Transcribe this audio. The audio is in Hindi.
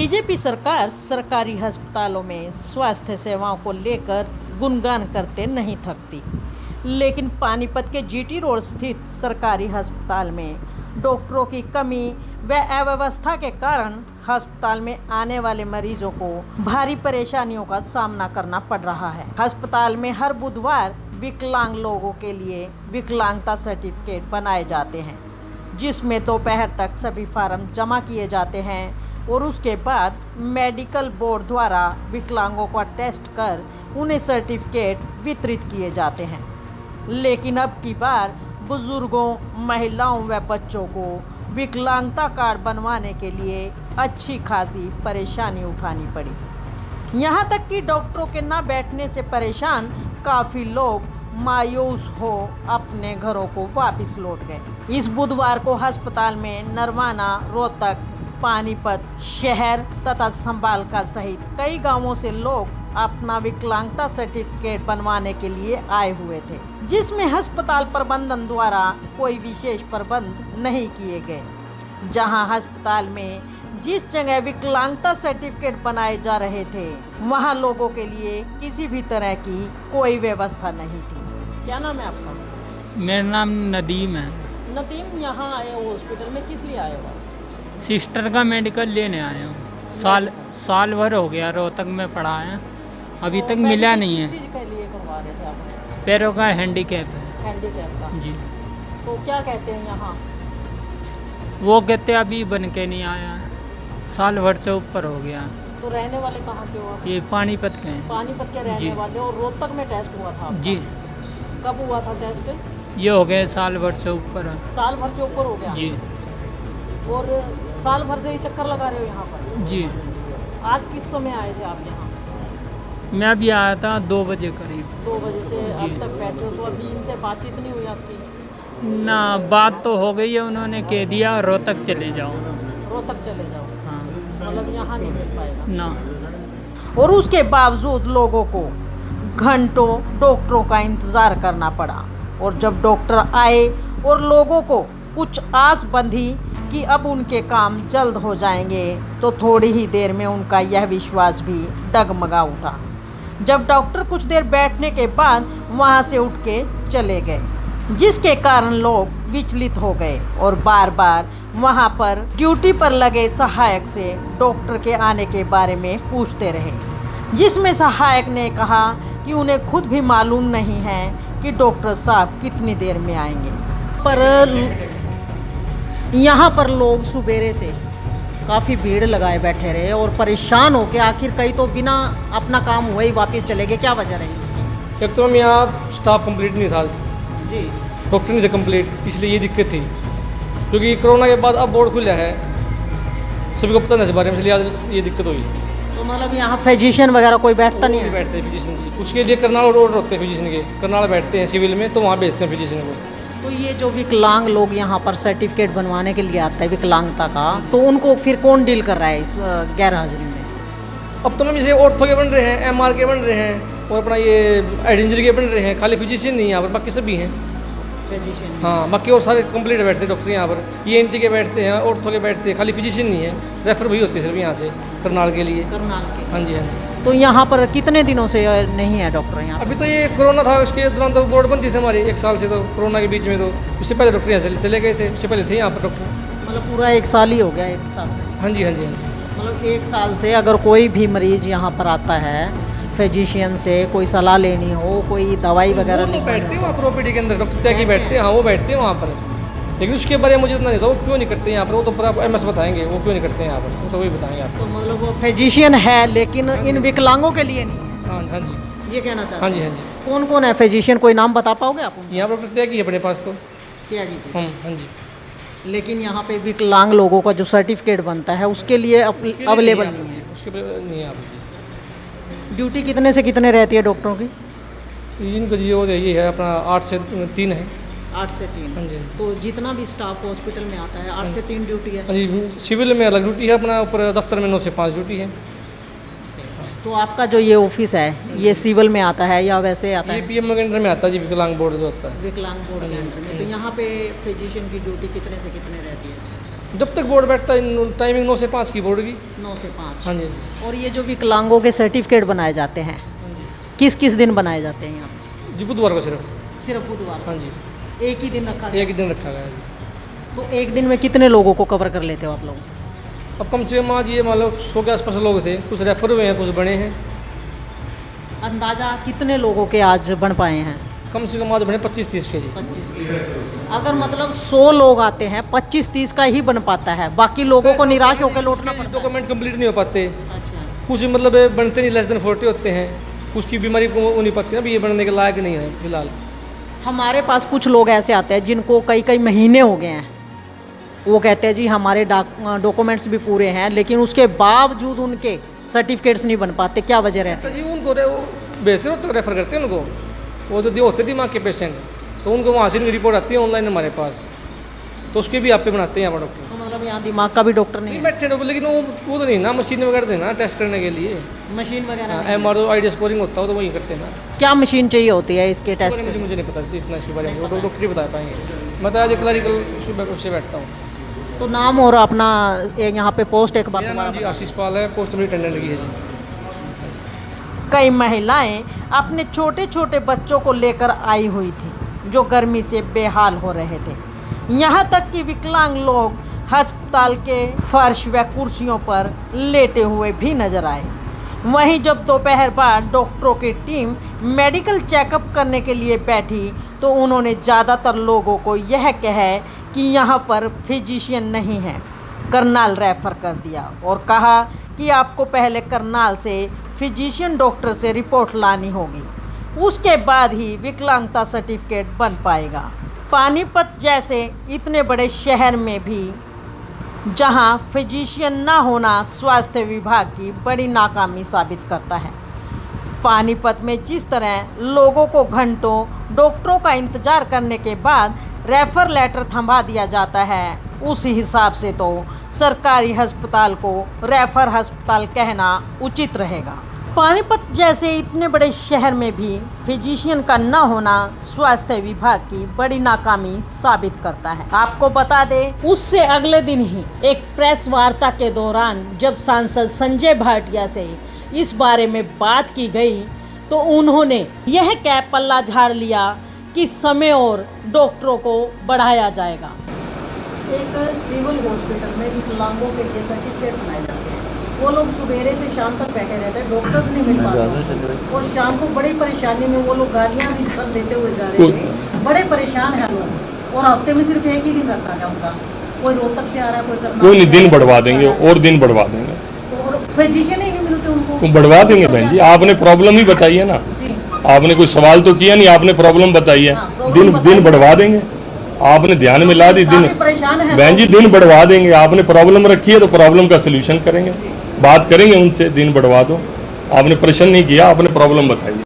बीजेपी सरकार सरकारी अस्पतालों में स्वास्थ्य सेवाओं को लेकर गुणगान करते नहीं थकती, लेकिन पानीपत के जीटी रोड स्थित सरकारी अस्पताल में डॉक्टरों की कमी व अव्यवस्था के कारण अस्पताल में आने वाले मरीजों को भारी परेशानियों का सामना करना पड़ रहा है। अस्पताल में हर बुधवार विकलांग लोगों के लिए विकलांगता सर्टिफिकेट बनाए जाते हैं, जिसमें दोपहर तक सभी फार्म जमा किए जाते हैं और उसके बाद मेडिकल बोर्ड द्वारा विकलांगों का टेस्ट कर उन्हें सर्टिफिकेट वितरित किए जाते हैं। लेकिन अब की बार बुजुर्गों, महिलाओं व बच्चों को विकलांगता कार्ड बनवाने के लिए अच्छी खासी परेशानी उठानी पड़ी। यहाँ तक कि डॉक्टरों के न बैठने से परेशान काफ़ी लोग मायूस हो अपने घरों को वापस लौट गए। इस बुधवार को अस्पताल में नरवाना, रोहतक, पानीपत शहर तथा संभालका सहित कई गांवों से लोग अपना विकलांगता सर्टिफिकेट बनवाने के लिए आए हुए थे, जिसमें अस्पताल प्रबंधन द्वारा कोई विशेष प्रबंध नहीं किए गए। जहां अस्पताल में जिस जगह विकलांगता सर्टिफिकेट बनाए जा रहे थे, वहां लोगों के लिए किसी भी तरह की कोई व्यवस्था नहीं थी। क्या नाम है आपका? मेरा नाम नदीम है। नदीम, यहाँ आए हो हॉस्पिटल में, किस लिए आए हो? सिस्टर का मेडिकल लेने आया हूँ। साल भर हो गया रोहतक में पढ़ा है, अभी तक मिला नहीं है। किस चीज़ के लिए करवा रहे थे आपने? पैरों का हैंडीकैप है। हैंडीकैप का? जी। तो क्या कहते हैं यहाँ? वो कहते अभी बन के नहीं आया, साल भर से ऊपर हो गया। तो रहने वाले कहाँ के हो आप? ये पानीपत के हैं। पानीपत के रहने जी। वाले। और रोहतक में टेस्ट हुआ था आपका? जी। कब हुआ था टेस्ट? ये हो गए साल भर से ऊपर। साल भर से ऊपर हो गया? जी। और साल भर से ही चक्कर लगा रहे हो यहाँ पर? जी। आज किस समय आए थे आप यहाँ? मैं अभी आया था 2 बजे करीब। 2 बजे से जी। अब तक बैठे हो, तो अभी इनसे बातचीत नहीं हुई आपकी? ना, बात तो हो गई है, उन्होंने कह दिया रोहतक चले जाओ। रोहतक चले जाओ? हाँ। मतलब यहाँ नहीं मिल पाएगा ना। और उसके बावजूद लोगों को घंटों डॉक्टरों का इंतज़ार करना पड़ा। और जब डॉक्टर आए और लोगों को कुछ आस बंधी कि अब उनके काम जल्द हो जाएंगे, तो थोड़ी ही देर में उनका यह विश्वास भी डगमगा उठा। जब डॉक्टर कुछ देर बैठने के बाद वहां से उठ के चले गए, जिसके कारण लोग विचलित हो गए और बार बार वहां पर ड्यूटी पर लगे सहायक से डॉक्टर के आने के बारे में पूछते रहे, जिसमें सहायक ने कहा कि उन्हें खुद भी मालूम नहीं है कि डॉक्टर साहब कितनी देर में आएंगे। पर यहाँ पर लोग सुबेरे से काफ़ी भीड़ लगाए बैठे रहे और परेशान हो के आखिर कई तो बिना अपना काम हुए ही वापस चले गए। क्या वजह रही उसकी? एक तो हम यहाँ स्टाफ कंप्लीट नहीं था जी। डॉक्टर नहीं थे कंप्लीट, इसलिए ये दिक्कत थी। क्योंकि कोरोना के बाद अब बोर्ड खुला है, सभी को पता नहीं इस बारे में, इसलिए आज ये दिक्कत हुई। तो मतलब यहाँ फिजिशियन वगैरह कोई बैठता नहीं है? बैठते हैं फिजिशियन जी, उसके लिए करनाल ऑर्डर होते हैं फिजिशियन के, करनाल बैठते हैं सिविल में, तो वहाँ भेजते हैं फिजिशियन को। तो ये जो विकलांग लोग यहाँ पर सर्टिफिकेट बनवाने के लिए आते हैं विकलांगता का, तो उनको फिर कौन डील कर रहा है इस गैर हाजिरी में? अब तो मैम जैसे ऑर्थो के बन रहे हैं, MR के बन रहे हैं और अपना ये हेड इंजरी के बन रहे हैं, खाली फिजिशियन नहीं है यहाँ पर, बाकी सभी हैं। फिजिशियन? हाँ, बाकी और सारे कंप्लीट बैठते हैं डॉक्टर यहाँ पर, ENT के बैठते हैं, ऑर्थो के बैठते हैं, खाली फिजिशियन नहीं है। रेफर भी होते हैं सिर्फ यहाँ से करनाल के लिए। करनाल के? हाँ जी, हाँ जी। तो यहाँ पर कितने दिनों से नहीं है डॉक्टर यहाँ? अभी तो ये कोरोना था, उसके दौरान तो बोर्ड बंद थी हमारी 1 साल से, तो कोरोना के बीच में तो उससे पहले डॉक्टर यहाँ से चले गए थे, उससे पहले थे यहाँ पर डॉक्टर। मतलब पूरा 1 साल ही हो गया एक हिसाब से? हाँ जी, हाँ जी, हाँ जी। मतलब 1 साल से अगर कोई भी मरीज यहाँ पर आता है फिजिशियन से, कोई सलाह लेनी हो, कोई दवाई वगैरह तो बैठते हैं वहाँ पर OPD के अंदर, डॉक्टर त्यागी बैठते हैं। हाँ, वो बैठते हैं वहाँ पर, लेकिन उसके बारे में मुझे इतना नहीं था वो क्यों नहीं करते यहाँ पर, वो तो पूरा MS बताएंगे वो क्यों नहीं करते हैं यहाँ पर, वो तो वही बताएंगे आपको। तो मतलब वो फिजिशियन है लेकिन इन विकलांगों के लिए नहीं है? हाँ हाँ जी, ये कहना चाहते हाँ हैं? जी, हाँ जी। कौन कौन है फिजिशियन, कोई नाम बता पाओगे आप? यहाँ पर डॉक्टर त्यागी है अपने पास तो। त्यागी जी? हाँ जी। लेकिन यहाँ पे विकलांग लोगों का जो सर्टिफिकेट बनता है उसके लिए अवेलेबल नहीं है? उसके नहीं है आप। ड्यूटी कितने से कितने रहती है डॉक्टरों की? इनको जी वो ये है अपना 8 से 3 है। 8 से 3? हाँ जी। तो जितना भी स्टाफ हॉस्पिटल में आता है 8 से 3 ड्यूटी है? हाँ जी, सिविल में अलग ड्यूटी है अपना, ऊपर दफ्तर में 9 से 5 ड्यूटी है। तो आपका जो ये ऑफिस है ये सिविल में आता है या वैसे आता ये है? PM के अंडर में आता है जी, विकलांग बोर्ड जो होता है। विकलांग बोर्ड के अंडर में। तो यहाँ पे फिजिशियन की ड्यूटी कितने से कितने रहती है? जब तक बोर्ड बैठता है, टाइमिंग 9 से 5 की बोर्ड की। 9 से 5। हाँ जी, हाँ जी। और ये जो विकलांगों के सर्टिफिकेट बनाए जाते हैं, हाँ जी। किस किस दिन बनाए जाते हैं यहाँ पे? जी, बुधवार को सिर्फ। सिर्फ बुधवार। हाँ जी, एक ही दिन रखा गया? एक ही दिन रखा गया है जी। तो एक दिन में कितने लोगों को कवर कर लेते हो आप लोग? अब कम से कम आज ये मान लो 100 के आसपास लोग थे, कुछ रेफर हुए हैं, कुछ बने हैं। अंदाजा कितने लोगों के आज बन पाए हैं? कम से कम आज बने 25-30 के जी। 25-30। अगर मतलब 100 लोग आते हैं, 25-30 का ही बन पाता है, बाकी लोगों को निराश होकर लौटना पड़ता है। डॉक्यूमेंट कंप्लीट नहीं हो पाते, अच्छा। कुछ मतलब बनते नहीं, लेस देन 40 होते हैं, उसकी बीमारी को वो नहीं पाती ना, अभी ये बनने के लायक नहीं है फिलहाल। हमारे पास कुछ लोग ऐसे आते हैं जिनको कई कई महीने हो गए हैं, वो कहते हैं जी हमारे डॉक्यूमेंट्स भी पूरे हैं, लेकिन उसके बावजूद उनके सर्टिफिकेट्स नहीं बन पाते, क्या वजह रहती है? जी उनको वो भेजते हो तो रेफर करते हैं उनको, वो जो होते दिमाग के पेशेंट, तो उनको वहाँ से रिपोर्ट आती है ऑनलाइन हमारे पास, तो उसके भी आप पे बनाते हैं यहाँ पर डॉक्टर। तो मतलब यहाँ दिमाग का भी डॉक्टर नहीं है? बैठे डॉक्टर, लेकिन वो तो नहीं ना, मशीन वगैरह देना टेस्ट करने के लिए, मशीन वगैरह नहीं है? MRO ID स्कोरिंग होता हो तो वही करते हैं ना। क्या मशीन चाहिए होती है इसके टेस्ट मुझे के? मुझे नहीं पता इतना इसके बारे में, वो डॉक्टर ही बता पाएंगे। मैं तो आज क्लरिकल से बैठता हूँ। तो नाम और अपना यहाँ पे पोस्ट एक बार मेरा दोबारा नाम जी बताओ। आशीष पाल है, पोस्ट मेरी अटेंडेंट की है जी। कई महिलाएं अपने छोटे छोटे बच्चों को लेकर आई हुई थी, जो गर्मी से बेहाल हो रहे थे। यहाँ तक कि विकलांग लोग अस्पताल के फर्श व कुर्सियों पर लेटे हुए भी नजर आए। वहीं जब दोपहर बाद डॉक्टरों की टीम मेडिकल चेकअप करने के लिए बैठी, तो उन्होंने ज़्यादातर लोगों को यह कहा कि यहाँ पर फिजिशियन नहीं है, करनाल रेफर कर दिया और कहा कि आपको पहले करनाल से फिजिशियन डॉक्टर से रिपोर्ट लानी होगी, उसके बाद ही विकलांगता सर्टिफिकेट बन पाएगा। पानीपत जैसे इतने बड़े शहर में भी जहां फिजिशियन ना होना स्वास्थ्य विभाग की बड़ी नाकामी साबित करता है। पानीपत में जिस तरह लोगों को घंटों डॉक्टरों का इंतजार करने के बाद रेफर लेटर थमा दिया जाता है, उस हिसाब से तो सरकारी अस्पताल को रेफर अस्पताल कहना उचित रहेगा। पानीपत जैसे इतने बड़े शहर में भी फिजिशियन का न होना स्वास्थ्य विभाग की बड़ी नाकामी साबित करता है। आपको बता दें, उससे अगले दिन ही एक प्रेस वार्ता के दौरान जब सांसद संजय भाटिया से इस बारे में बात की गई, तो उन्होंने यह कैप पल्ला झाड़ लिया कि समय और डॉक्टरों को बढ़ाया जाएगा। एक सिविल हॉस्पिटल में विकलांगों के लिए सर्टिफिकेट बनाए जाते हैं, वो लोग सुबेरे से शाम तक बैठे रहते हैं, डॉक्टर्स नहीं मिल पाते और शाम को बड़ी परेशानी में वो लोग गालियाँ भी घर देते हुए जा रहे थे। बड़े परेशान हैं लोग, और हफ्ते में सिर्फ एक ही दिन रखा गया उनका। कोई रोहतक से आ रहा है, कोई करनाल, कोई नहीं, दिन बढ़वा देंगे और दिन बढ़वा देंगे, और फिजिशियन ही नहीं मिलते उनको। बढ़वा देंगे बहन जी। आपने प्रॉब्लम ही बताई है ना, आपने कोई सवाल तो किया नहीं, आपने प्रॉब्लम बताई है, दिन बढ़वा देंगे। आपने ध्यान में ला दी, दिन बहन जी दिन बढ़वा देंगे। आपने प्रॉब्लम रखी है तो प्रॉब्लम का सलूशन करेंगे, बात करेंगे उनसे, दिन बढ़वा दो। आपने प्रश्न नहीं किया, आपने प्रॉब्लम बताई।